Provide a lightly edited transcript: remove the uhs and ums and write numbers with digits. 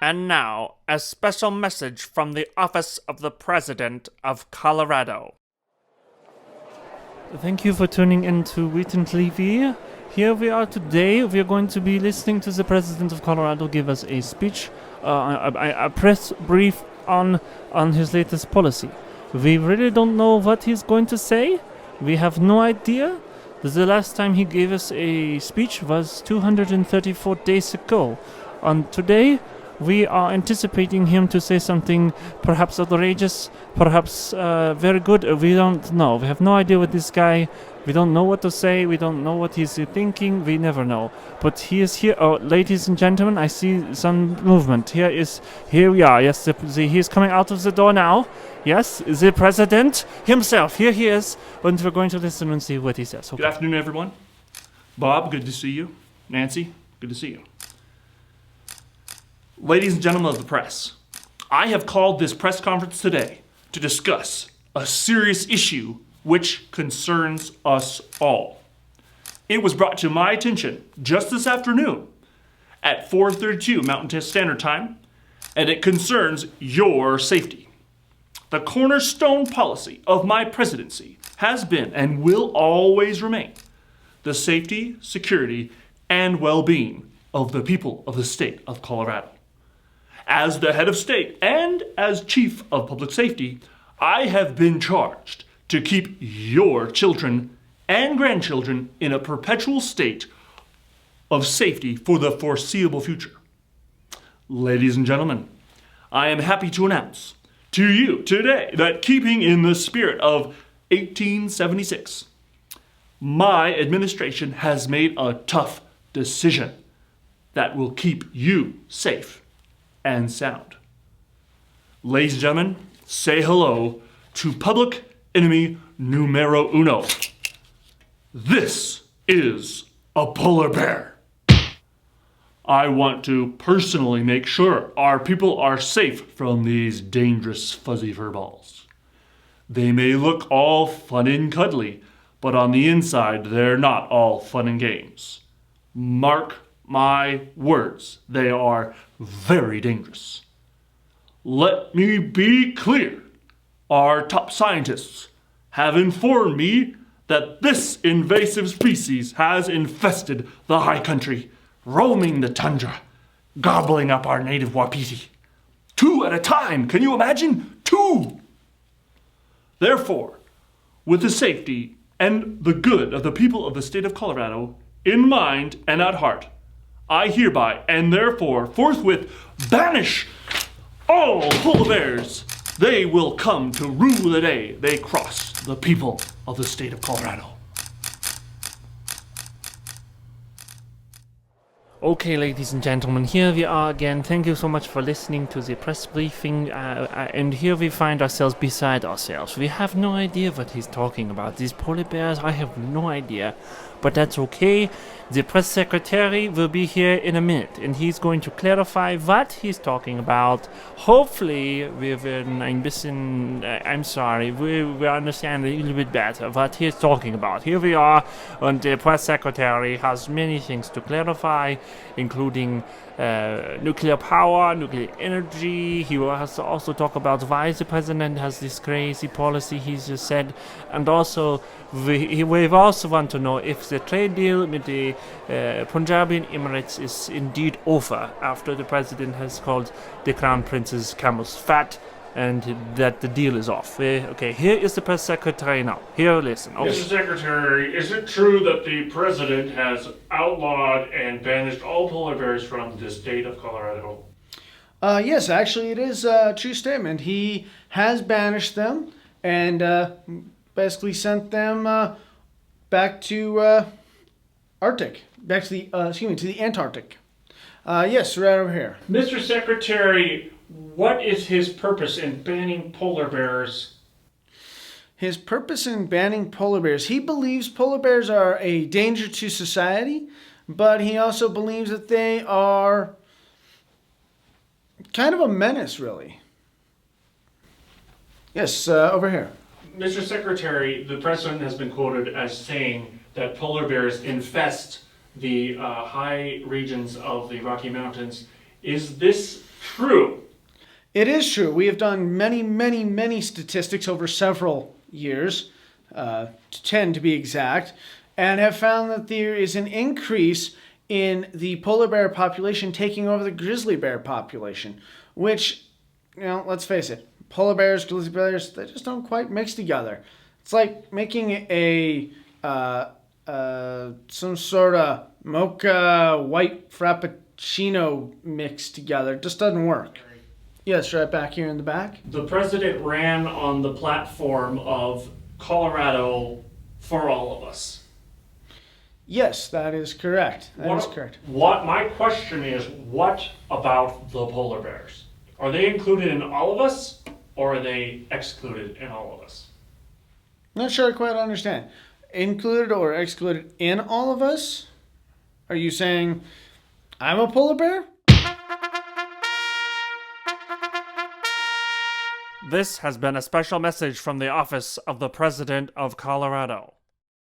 And now, a special message from the Office of the President of Colorado. Thank you for tuning in to Wheaton TV. Here we are today. We are going to be listening to the President of Colorado give us a speech, a press brief on his latest policy. We really don't know what he's going to say. We have no idea. The last time he gave us a speech was 234 days ago. And today, we are anticipating him to say something perhaps outrageous, perhaps very good. We don't know. We have no idea what this guy. We don't know what to say. We don't know what he's thinking. We never know. But he is here. Oh, ladies and gentlemen, I see some movement. Here we are. Yes, he is coming out of the door now. Yes, the president himself. Here he is. And we're going to listen and see what he says. Okay. Good afternoon, everyone. Bob, good to see you. Nancy, good to see you. Ladies and gentlemen of the press, I have called this press conference today to discuss a serious issue which concerns us all. It was brought to my attention just this afternoon at 4:32 Mountain Standard Time, and it concerns your safety. The cornerstone policy of my presidency has been and will always remain the safety, security, and well-being of the people of the state of Colorado. As the head of state and as chief of public safety, I have been charged to keep your children and grandchildren in a perpetual state of safety for the foreseeable future. Ladies and gentlemen, I am happy to announce to you today that, keeping in the spirit of 1876, my administration has made a tough decision that will keep you safe and sound. Ladies and gentlemen, say hello to public enemy numero uno. This is a polar bear. I want to personally make sure our people are safe from these dangerous fuzzy fur balls. They may look all fun and cuddly, but on the inside, they're not all fun and games. Mark my words, they are very dangerous. Let me be clear. Our top scientists have informed me that this invasive species has infested the high country, roaming the tundra, gobbling up our native wapiti. 2 at a time, can you imagine? 2! Therefore, with the safety and the good of the people of the state of Colorado in mind and at heart, I hereby and therefore forthwith banish all polar bears. They will come to rue the day they cross the people of the state of Colorado. Okay, ladies and gentlemen, here we are again. Thank you so much for listening to the press briefing. And here we find ourselves beside ourselves. We have no idea what he's talking about. These polar bears, I have no idea. But that's okay. The press secretary will be here in a minute, and he's going to clarify what he's talking about. Hopefully, we will understand a little bit better what he's talking about. Here we are, and the press secretary has many things to clarify, including nuclear power, nuclear energy. He has to also talk about why the president has this crazy policy he's just said, and also we also want to know if the trade deal with the Punjabi Emirates is indeed over after the president has called the crown prince's camels fat and that the deal is off. Okay, here is the press secretary now. Here, listen. Okay. Mr. Secretary, is it true that the president has outlawed and banished all polar bears from the state of Colorado? Yes, actually it is a true statement. He has banished them and basically sent them back to Arctic. Back to the Antarctic. Yes, right over here. Mr. Secretary, what is his purpose in banning polar bears? His purpose in banning polar bears, he believes polar bears are a danger to society, but he also believes that they are kind of a menace, really. Yes, over here. Mr. Secretary, the president has been quoted as saying that polar bears infest the high regions of the Rocky Mountains Is this true? It is true. We have done many statistics over several years, 10 to be exact, and have found that there is an increase in the polar bear population taking over the grizzly bear population, which, let's face it, polar bears, grizzly bears, they just don't quite mix together. It's like making some sort of mocha white frappuccino mix together. It just doesn't work. Yes, right back here in the back. The president ran on the platform of Colorado for all of us. Yes, that is correct. That is correct. What my question is, what about the polar bears? Are they included in all of us, or are they excluded in all of us? Not sure I quite understand. Included or excluded in all of us? Are you saying I'm a polar bear? This has been a special message from the office of the President of Colorado.